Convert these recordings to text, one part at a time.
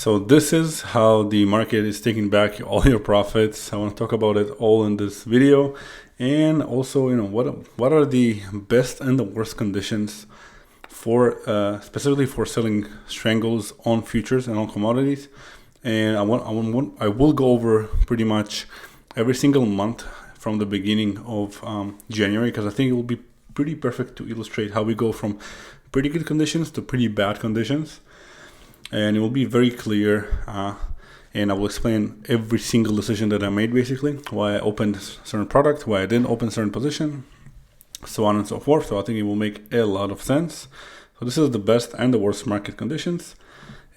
So this is how the market is taking back all your profits. I want to talk about it all in this video, and also, what are the best and the worst conditions for specifically for selling strangles on futures and on commodities. And I will go over pretty much every single month from the beginning of January, because I think it will be pretty perfect to illustrate how we go from pretty good conditions to pretty bad conditions. And it will be very clear, and I will explain every single decision that I made, basically, why I opened certain product, why I didn't open certain position, so on and so forth. So I think it will make a lot of sense. So this is the best and the worst market conditions,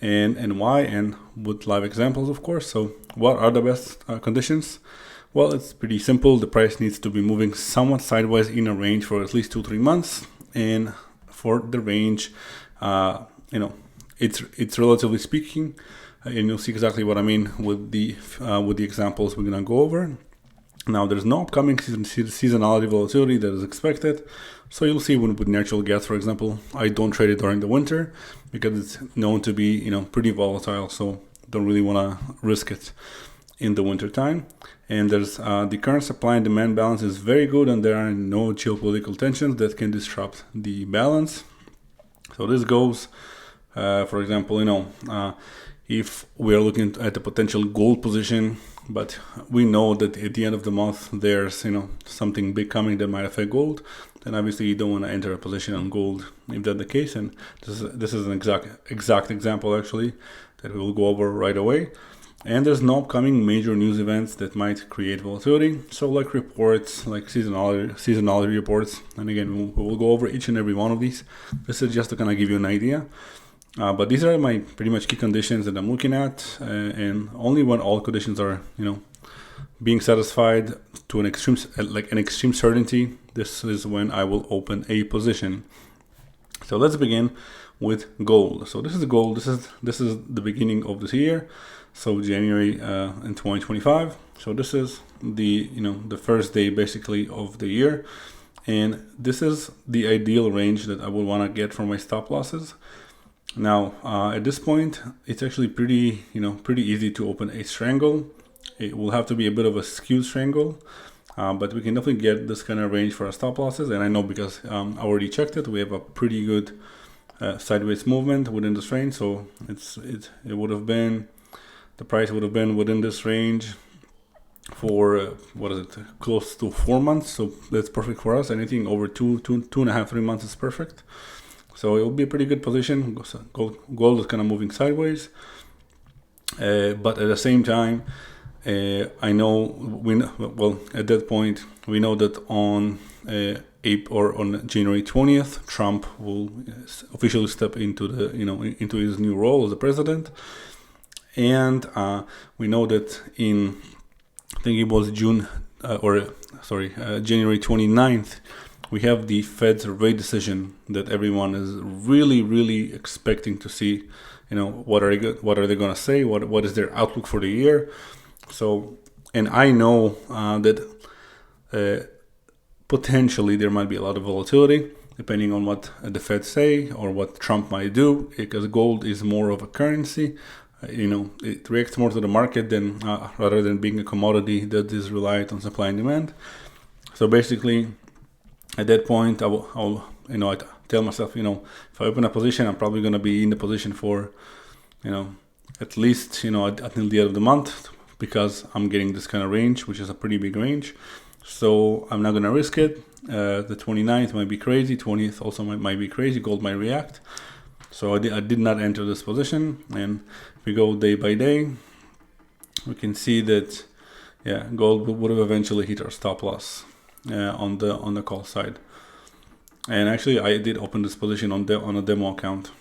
and why, and with live examples, of course. So what are the best conditions? Well, it's pretty simple. The price needs to be moving somewhat sideways in a range for at least 2-3 months, and for the range, it's relatively speaking, and you'll see exactly what I mean with the examples we're gonna go over. Now, there's no upcoming seasonality volatility that is expected. So you'll see with natural gas, for example, I don't trade it during the winter because it's known to be pretty volatile. So don't really want to risk it in the winter time. And there's the current supply and demand balance is very good, and there are no geopolitical tensions that can disrupt the balance. So this goes, for example, if we are looking at a potential gold position, but we know that at the end of the month there's something big coming that might affect gold, then obviously you don't want to enter a position on gold if that's the case. And this is an exact example, actually, that we will go over right away. And there's no upcoming major news events that might create volatility. So like reports, like seasonality reports. And again, we will go over each and every one of these. This is just to kind of give you an idea. But these are my pretty much key conditions that I'm looking at, and only when all conditions are, being satisfied to an extreme certainty, this is when I will open a position. So let's begin with gold. So this is gold. This is the beginning of this year. So January in 2025. So this is the the first day basically of the year, and this is the ideal range that I would want to get for my stop losses. Now, at this point, it's actually pretty easy to open a strangle. It will have to be a bit of a skewed strangle, but we can definitely get this kind of range for our stop losses. And I know because I already checked it, we have a pretty good sideways movement within this range. So it would have been, the price would have been within this range for close to 4 months. So that's perfect for us. Anything over 2.5-3 months is perfect. So it will be a pretty good position. Gold is kind of moving sideways, but at the same time, I know at that point we know that on on January 20th, Trump will officially step into into his new role as the president, and we know that I think it was January 29th. We have the Fed's rate decision that everyone is really expecting to see. What are they going to say? What is their outlook for the year? So, and I know that potentially there might be a lot of volatility depending on what the Fed say or what Trump might do, because gold is more of a currency. It reacts more to the market than rather than being a commodity that is reliant on supply and demand. So basically, at that point, I tell myself, if I open a position, I'm probably going to be in the position for, at least, until the end of the month, because I'm getting this kind of range, which is a pretty big range. So I'm not going to risk it. The 29th might be crazy. 20th also might be crazy. Gold might react. So I did not enter this position. And if we go day by day, we can see that, gold would have eventually hit our stop loss on the call side. And actually, I did open this position on a demo account.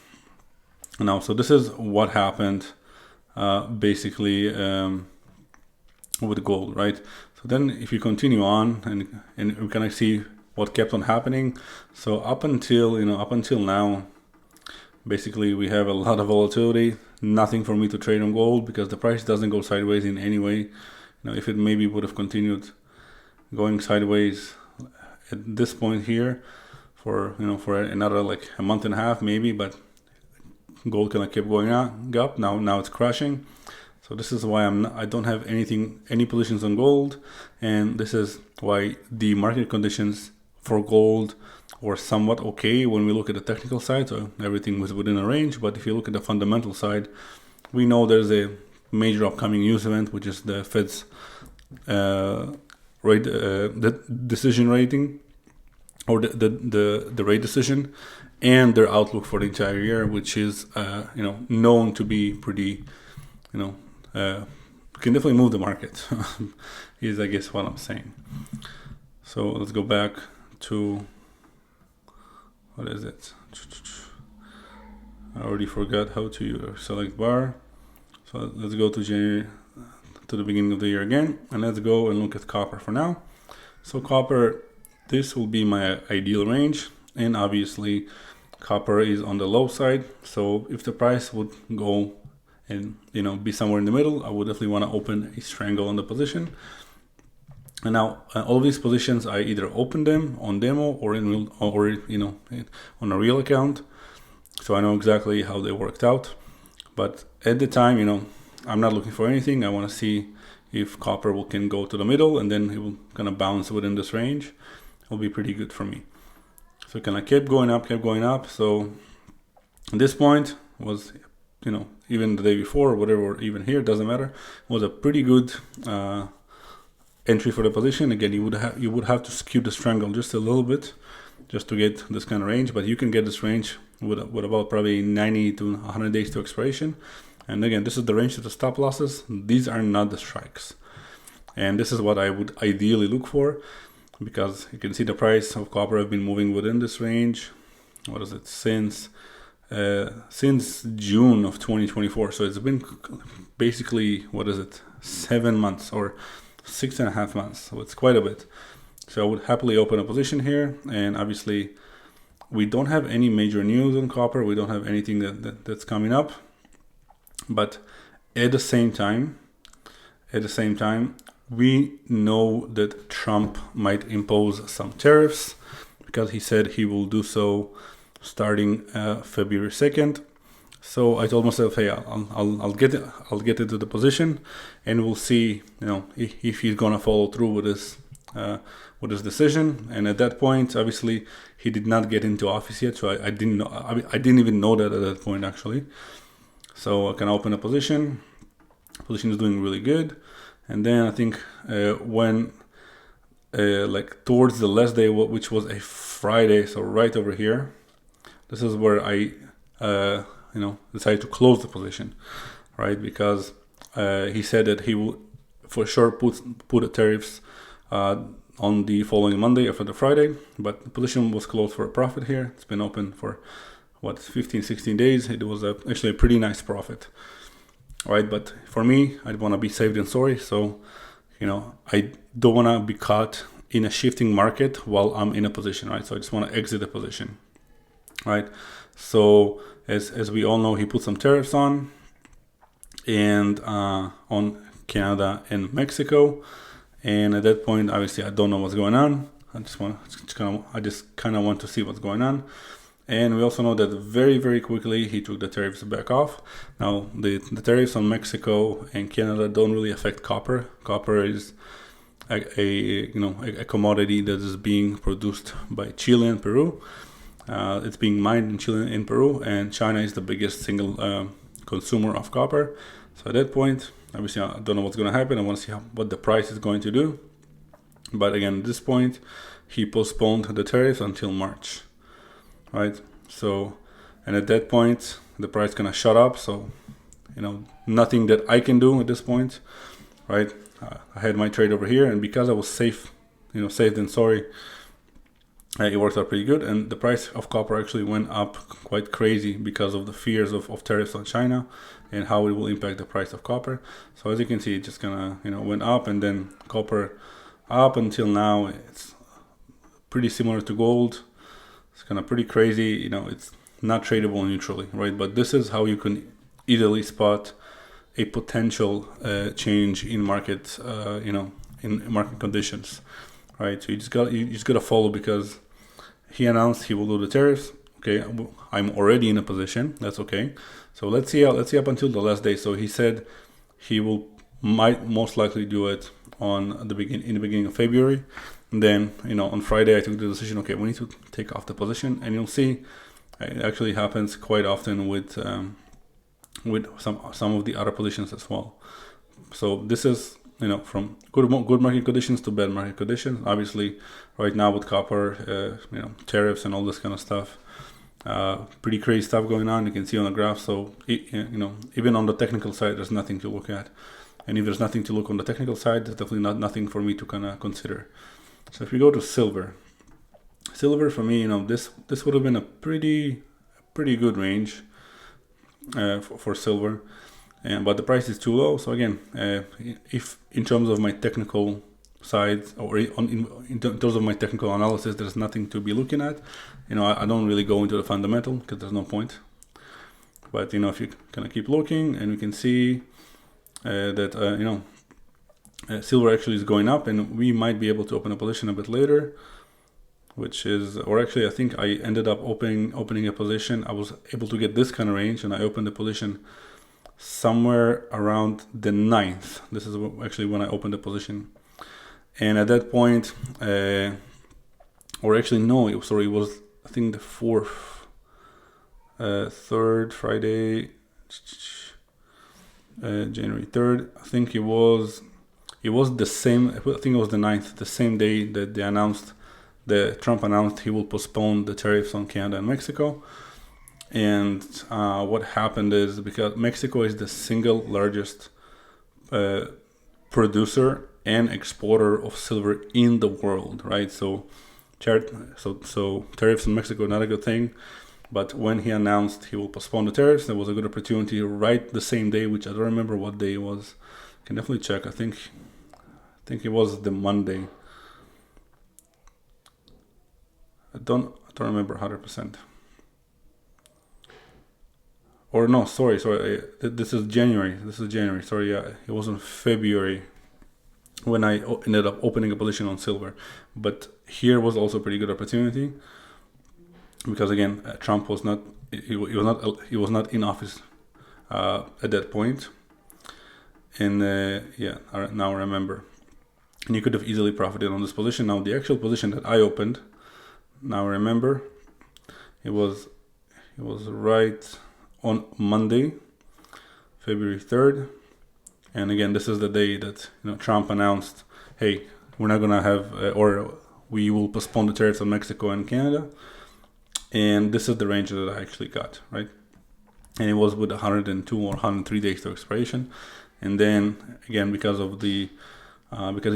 Now, so this is what happened basically with gold, right? So then if you continue on and we kind of see what kept on happening. So up until now, basically we have a lot of volatility, nothing for me to trade on gold because the price doesn't go sideways in any way. If it maybe would have continued going sideways at this point here for another like a month and a half maybe, but gold kind of kept going up. Now it's crashing. So this is why I don't have any positions on gold, and this is why the market conditions for gold were somewhat okay when we look at the technical side. So everything was within a range. But if you look at the fundamental side, we know there's a major upcoming news event, which is the Fed's the decision rating, or the rate decision, and their outlook for the entire year, which is known to be pretty can definitely move the market. Is I guess what I'm saying. So let's go back to, what is it? I already forgot how to select bar. So let's go to January, to the beginning of the year again, and let's go and look at copper for now. So copper, this will be my ideal range, and obviously copper is on the low side. So if the price would go and be somewhere in the middle, I would definitely want to open a strangle on the position. And now all of these positions, I either open them on demo or on a real account, so I know exactly how they worked out. But at the time, I'm not looking for anything. I want to see if copper can go to the middle, and then it will kind of bounce within this range. It'll be pretty good for me. So it kind of kept going up. So at this point was, even the day before, or whatever, or even here, doesn't matter, was a pretty good entry for the position. Again, you would have to skew the strangle just a little bit just to get this kind of range, but you can get this range with about probably 90 to 100 days to expiration. And again, this is the range of the stop losses. These are not the strikes, and this is what I would ideally look for, because you can see the price of copper have been moving within this range. What is it? Since June of 2024. So it's been basically, 7 months or 6.5 months. So it's quite a bit. So I would happily open a position here. And obviously we don't have any major news on copper. We don't have anything that's coming up. But at the same time, we know that Trump might impose some tariffs, because he said he will do so starting February 2nd. So I told myself, hey, I'll get into the position, and we'll see, if he's gonna follow through with his decision. And at that point, obviously, he did not get into office yet, so I didn't know. I didn't even know that at that point, actually. So I can open a position. Position is doing really good, and then I think when towards the last day, which was a Friday, so right over here, this is where I decided to close the position, right? Because he said that he will for sure put the tariffs on the following Monday after the Friday, but the position was closed for a profit here. It's been open for 15-16 days. It was actually a pretty nice profit, right? But for me, I want to be safe than sorry, so I don't want to be caught in a shifting market while I'm in a position, right? So I just want to exit the position, right? So as we all know, he put some tariffs on, and on Canada and Mexico, and at that point, obviously, I don't know what's going on. I just kind of want to see what's going on. And we also know that very, very quickly he took the tariffs back off. Now, the tariffs on Mexico and Canada don't really affect copper. Copper is a commodity that is being produced by Chile and Peru. It's being mined in Chile and Peru, and China is the biggest single consumer of copper. So at that point, obviously, I don't know what's going to happen. I want to see what the price is going to do. But again, at this point, he postponed the tariffs until March, right? So, and at that point, the price kind of shot up. So, nothing that I can do at this point, right? I had my trade over here, and because I was safe than sorry, it worked out pretty good. And the price of copper actually went up quite crazy because of the fears of tariffs on China and how it will impact the price of copper. So as you can see, it just kind of went up, and then copper up until now, it's pretty similar to gold. It's kind of pretty crazy. It's not tradable neutrally, right? But this is how you can easily spot a potential change in market, in market conditions, right? So you just got to follow, because he announced he will do the tariffs. okay, I'm already in a position. That's okay. So let's see up until the last day. So he said he might most likely do it in the beginning of February. And then, on Friday I took the decision, okay, we need to take off the position, and you'll see it actually happens quite often with some of the other positions as well. So this is, from good market conditions to bad market conditions. Obviously, right now with copper, tariffs and all this kind of stuff, pretty crazy stuff going on. You can see on the graph. So even on the technical side, there's nothing to look at. And if there's nothing to look on the technical side, there's definitely nothing for me to kind of consider. So if we go to silver for me, this would have been a pretty good range for silver, but the price is too low. So again, if in terms of my technical side, or in terms of my technical analysis, there's nothing to be looking at. I don't really go into the fundamental because there's no point. But if you kind of keep looking, and we can see that silver actually is going up, and we might be able to open a position a bit later, I think I ended up opening a position. I was able to get this kind of range, and I opened the position somewhere around the 9th. This is actually when I opened the position. And at that point, it was, I think, the 4th, 3rd Friday, January 3rd. I think it was the same. I think it was the 9th, the same day that Trump announced he will postpone the tariffs on Canada and Mexico. And what happened is, because Mexico is the single largest producer and exporter of silver in the world, right? So tariffs in Mexico are not a good thing. But when he announced he will postpone the tariffs, there was a good opportunity right the same day, which I don't remember what day it was. I can definitely check. I think it was the Monday. I don't remember 100%. Or no, sorry. This is January. Sorry, yeah, it was in February when I ended up opening a position on silver. But here was also a pretty good opportunity, because again, Trump was not in office at that point. And now I remember. And you could have easily profited on this position. Now the actual position that I opened, now I remember, it was right on Monday, February 3rd. And again, this is the day that Trump announced, hey, we're not gonna have or we will postpone the tariffs on Mexico and Canada. And this is the range that I actually got, right? And it was with 102 or 103 days to expiration. And then again, because he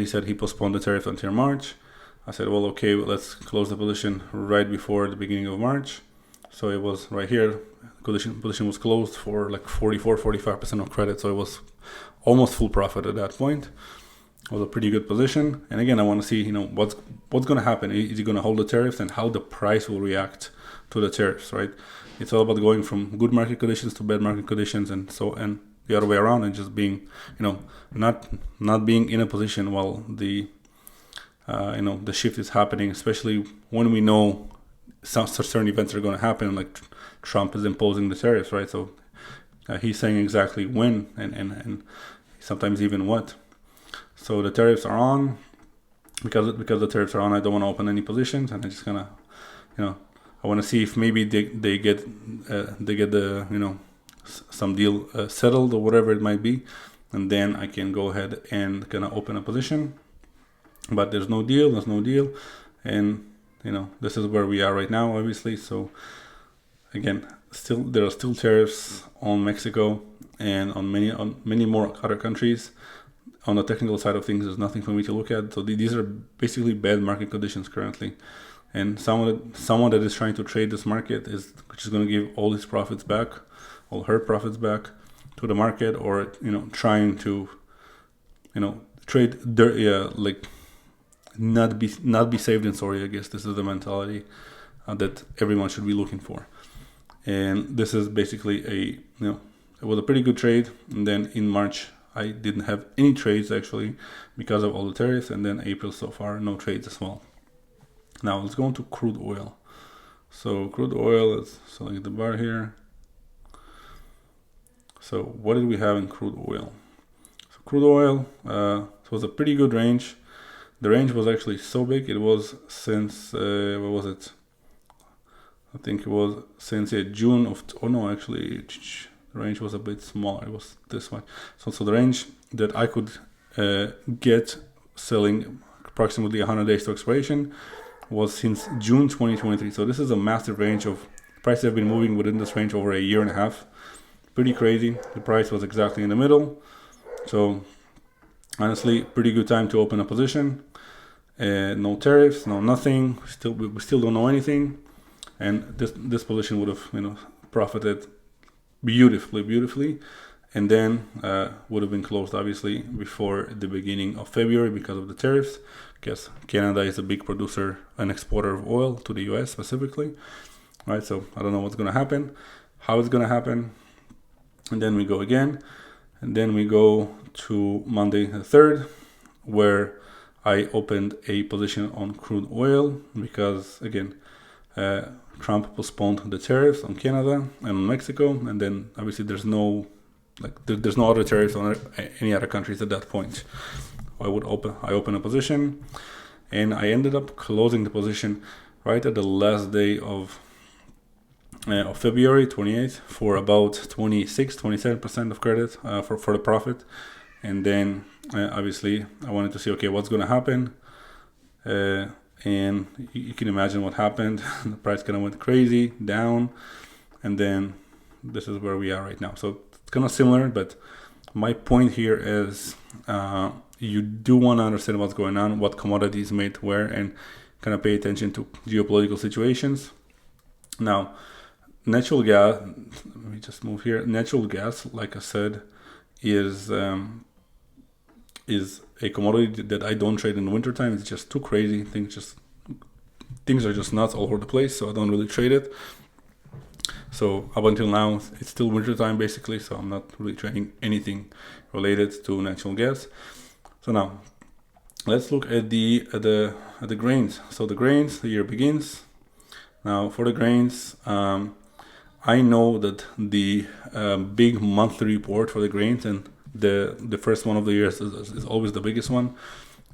said he postponed the tariff until March, I said, well, okay, let's close the position right before the beginning of March. So it was right here. Position was closed for like 45% of credit. So it was almost full profit at that point. It was a pretty good position. And again, I want to see, what's going to happen. Is he going to hold the tariffs, and how the price will react to the tariffs, right? It's all about going from good market conditions to bad market conditions, and the other way around, and just being, not being in a position while the shift is happening, especially when we know certain events are going to happen, like Trump is imposing the tariffs, right? So he's saying exactly when and sometimes even what. So the tariffs are on. Because the tariffs are on, I don't want to open any positions, and I just kind of, I want to see if maybe they get the some deal settled or whatever it might be, and then I can go ahead and kind of open a position. But there's no deal, and this is where we are right now, obviously. So again, there are still tariffs on Mexico and on many more other countries. On the technical side of things, there's nothing for me to look at. So these are basically bad market conditions currently. And someone that is trying to trade this market which is going to give all his profits back, all her profits back to the market, or trying to trade like not be saved in sorry. I guess this is the mentality that everyone should be looking for. And this is basically it was a pretty good trade. And then in March, I didn't have any trades actually because of all the tariffs, and then April so far, no trades as well. Now let's go into crude oil. So crude oil, let's select the bar here. So what did we have in crude oil? So crude oil, it was a pretty good range. The range was actually so big. It was since, what was it? I think it was since June of, oh no, actually the range was a bit smaller. It was this one. So the range that I could get selling approximately 100 days to expiration was since June 2023. So this is a massive range of prices have been moving within this range over a year and a half. Pretty crazy. The price was exactly in the middle. So honestly, pretty good time to open a position. No tariffs, no nothing. We still don't know anything, and this position would have profited beautifully, and then would have been closed obviously before the beginning of February because of the tariffs. Because Canada is a big producer and exporter of oil to the US specifically, right? So I don't know what's going to happen, how it's going to happen, and then we go again, and then we go to Monday the 3rd, where I opened a position on crude oil because, again, Trump postponed the tariffs on Canada and on Mexico, and then obviously there's no other tariffs on any other countries at that point. I opened a position, and I ended up closing the position right at the last day of February 28th for about 27% of credit for the profit. And then obviously I wanted to see, okay, what's going to happen, and you can imagine what happened. The price kind of went crazy down, and then this is where we are right now. So it's kind of similar, but my point here is you do want to understand what's going on, what commodities made where, and kind of pay attention to geopolitical situations. Now, natural gas, let me just move here. Natural gas, like I said, is a commodity that I don't trade in the wintertime. It's just too crazy. Things are just nuts all over the place, so I don't really trade it. So up until now, it's still wintertime basically, so I'm not really trading anything related to natural gas. So now, let's look at the grains. So the grains, the year begins. Now for the grains, I know that the big monthly report for the grains, and the first one of the years is always the biggest one.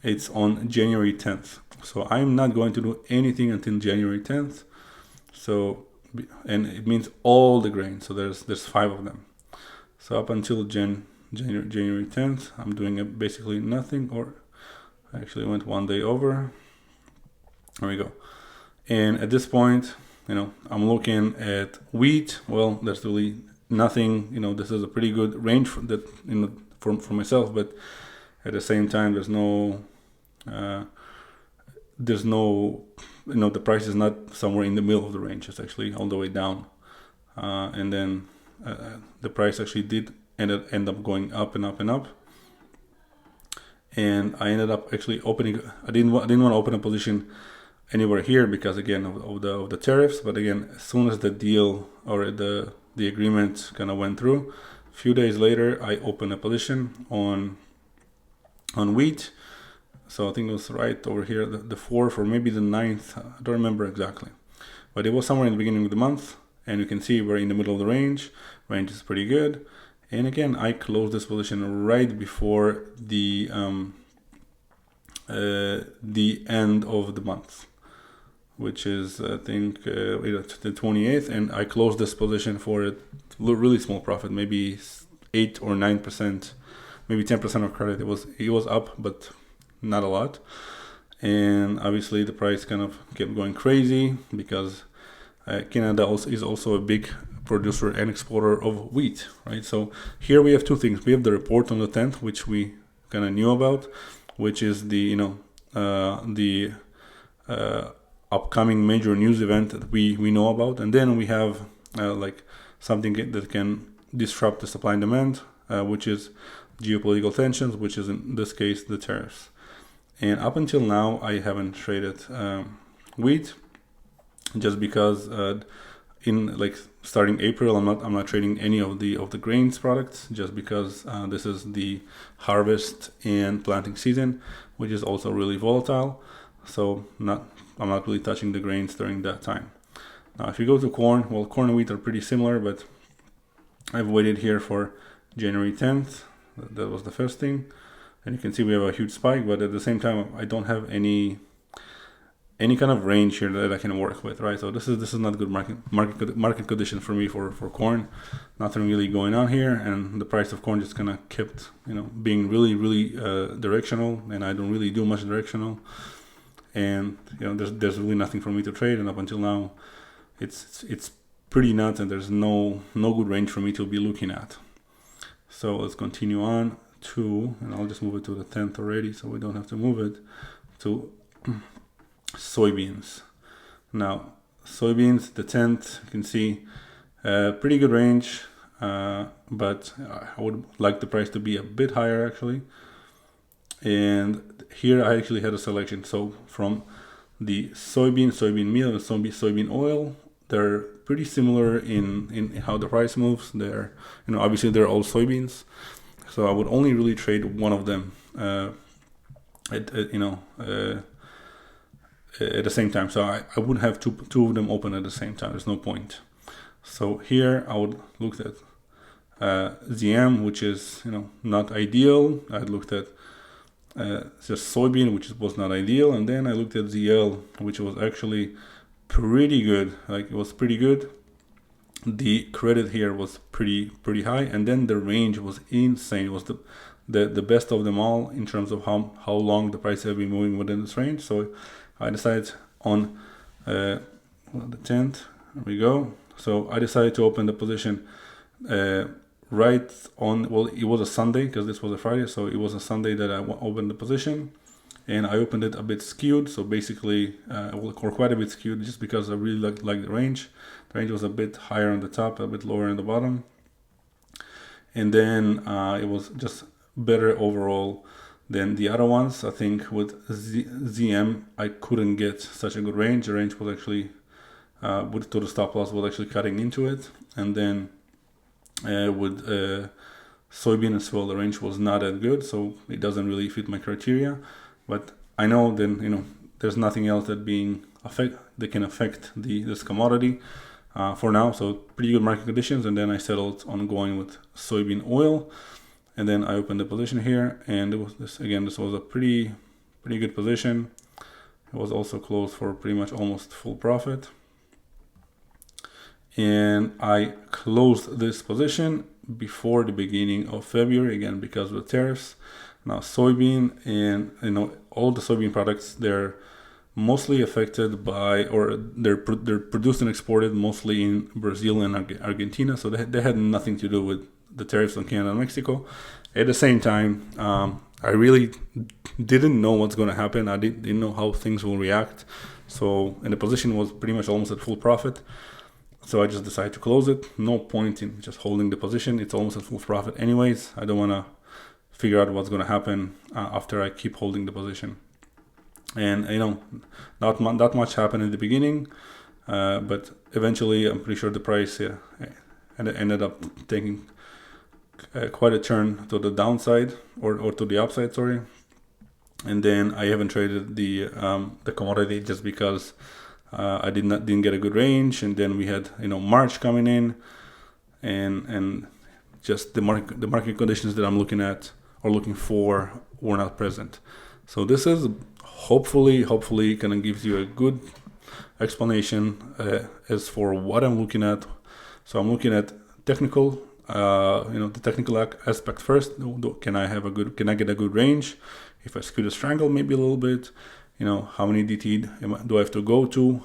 It's on January 10th. So I'm not going to do anything until January 10th. So, and it means all the grains. So there's 5 of them. So up until January 10th, I'm doing basically nothing, or I actually went one day over. There we go. And at this point, I'm looking at wheat. Well, there's really nothing. This is a pretty good range for myself, but at the same time, there's no the price is not somewhere in the middle of the range. It's actually all the way down, and then the price actually did end up going up and up and up. And I ended up actually opening. I didn't want to open a position anywhere here because again of the tariffs. But again, as soon as the deal or the agreement kind of went through, a few days later I opened a position on wheat. So I think it was right over here, the 4th or maybe the 9th, I don't remember exactly, but it was somewhere in the beginning of the month, and you can see we're in the middle of the range is pretty good. And again, I closed this position right before the end of the month, which is I think the 28th, and I closed this position for a really small profit, maybe 8 or 9%, maybe 10% of credit. It was up, but not a lot. And obviously the price kind of kept going crazy because Canada is also a big producer and exporter of wheat, right? So here we have 2 things. We have the report on the 10th, which we kind of knew about, which is the upcoming major news event that we know about, and then we have like something that can disrupt the supply and demand, which is geopolitical tensions, which is in this case the tariffs. And up until now, I haven't traded wheat, just because in like starting April, I'm not trading any of the grains products, just because this is the harvest and planting season, which is also really volatile. So I'm not really touching the grains during that time. Now, if you go to corn, well, corn and wheat are pretty similar, but I've waited here for January 10th. That was the first thing. And you can see we have a huge spike, but at the same time, I don't have any kind of range here that I can work with, right? So this is not good market condition for me for corn. Nothing really going on here, and the price of corn just kind of kept, being really directional, and I don't really do much directional, and there's really nothing for me to trade, and up until now, it's pretty nuts, and there's no good range for me to be looking at. So let's continue on to, and I'll just move it to the 10th already, so we don't have to move it to soybeans. Now, soybeans, the 10th, you can see pretty good range, but I would like the price to be a bit higher actually. And here I actually had a selection. So from the soybean meal, and soybean oil, they're pretty similar in how the price moves. They're, obviously they're all soybeans. So I would only really trade one of them at the same time. So I wouldn't have two of them open at the same time. There's no point. So here I would look at ZM, which is not ideal. I looked at just soybean, which was not ideal, and then I looked at ZL, which was actually pretty good. Like, it was pretty good. The credit here was pretty high, and then the range was insane. It was the best of them all in terms of how long the price have been moving within this range. So I decided on the 10th. There we go. So I decided to open the position right on, well, it was a Sunday because this was a Friday, so it was a Sunday that I opened the position, and I opened it a bit skewed. So basically, or quite a bit skewed, just because I really like the range. The range was a bit higher on the top, a bit lower on the bottom, and then it was just better overall than the other ones. I think with ZM, I couldn't get such a good range. The range was actually, to the stop loss, was actually cutting into it. And then with soybean as well, the range was not that good, so it doesn't really fit my criteria. But I know then, there's nothing else that can affect this commodity for now. So pretty good market conditions. And then I settled on going with soybean oil. And then I opened the position here, and it was this was a pretty good position. It was also closed for pretty much almost full profit. And I closed this position before the beginning of February, again because of the tariffs. Now soybean, and all the soybean products, they're mostly affected by, or they're produced and exported mostly in Brazil and Argentina, so they had nothing to do with the tariffs on Canada and Mexico. At the same time, I really didn't know what's going to happen. I didn't know how things will react. So, and the position was pretty much almost at full profit. So I just decided to close it. No point in just holding the position. It's almost at full profit anyways. I don't want to figure out what's going to happen after I keep holding the position. And not much happened in the beginning, but eventually I'm pretty sure the price ended up taking quite a turn to the downside, or to the upside, sorry. And then I haven't traded the commodity just because I didn't get a good range. And then we had March coming in, and just the market conditions that I'm looking at or looking for were not present. So this is hopefully kind of gives you a good explanation as for what I'm looking at. So I'm looking at technical, the technical aspect first. Can I get a good range? If I skew the strangle maybe a little bit, how many DT do I have to go to,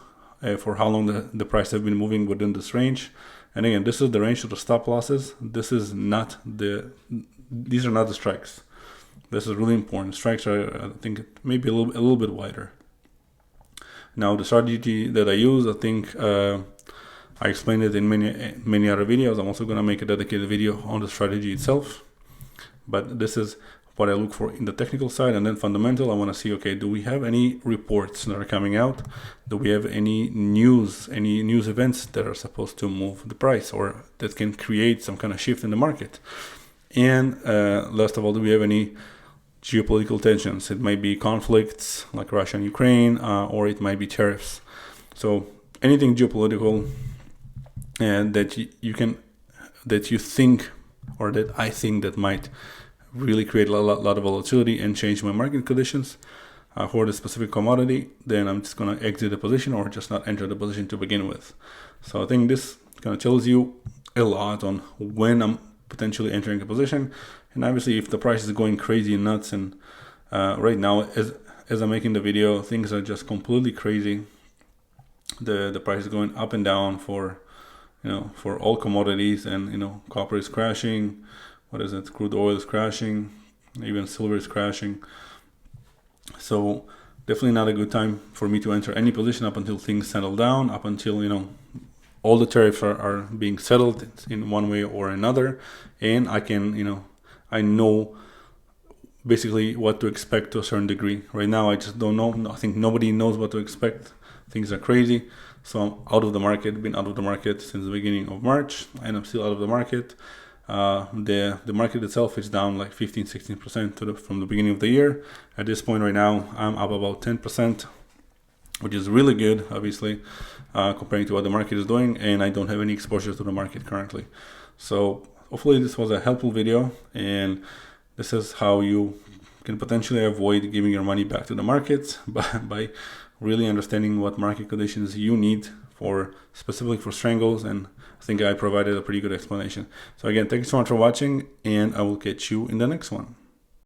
for how long the price have been moving within this range. And again, this is the range of the stop losses. These are not the strikes. This is really important. Strikes are, I think, maybe a little bit wider. Now, the strategy that I use, I think I explained it in many other videos. I'm also going to make a dedicated video on the strategy itself. But this is what I look for in the technical side. And then fundamental, I want to see, okay, do we have any reports that are coming out? Do we have any news events that are supposed to move the price, or that can create some kind of shift in the market? And last of all, do we have any geopolitical tensions? It might be conflicts like Russia and Ukraine, or it might be tariffs. So anything geopolitical and that you think, or that I think that might really create a lot of volatility and change my market conditions for the specific commodity, then I'm just going to exit the position or just not enter the position to begin with. So I think this kind of tells you a lot on when I'm potentially entering a position. And obviously if the price is going crazy and nuts, and right now as I'm making the video, things are just completely crazy. The price is going up and down for all commodities, and copper is crashing. What is it? Crude oil is crashing. Even silver is crashing. So definitely not a good time for me to enter any position up until things settle down, up until all the tariffs are being settled in one way or another, and I know basically what to expect to a certain degree. Right now I just don't know. I think nobody knows what to expect. Things are crazy. So I'm out of the market, been out of the market since the beginning of March, and I'm still out of the market. The market itself is down like 15-16% from the beginning of the year. At this point right now, I'm up about 10%, which is really good, obviously, comparing to what the market is doing, and I don't have any exposure to the market currently. So hopefully this was a helpful video, and this is how you can potentially avoid giving your money back to the markets by really understanding what market conditions you need specifically for strangles, and I think I provided a pretty good explanation. So again, thank you so much for watching, and I will catch you in the next one.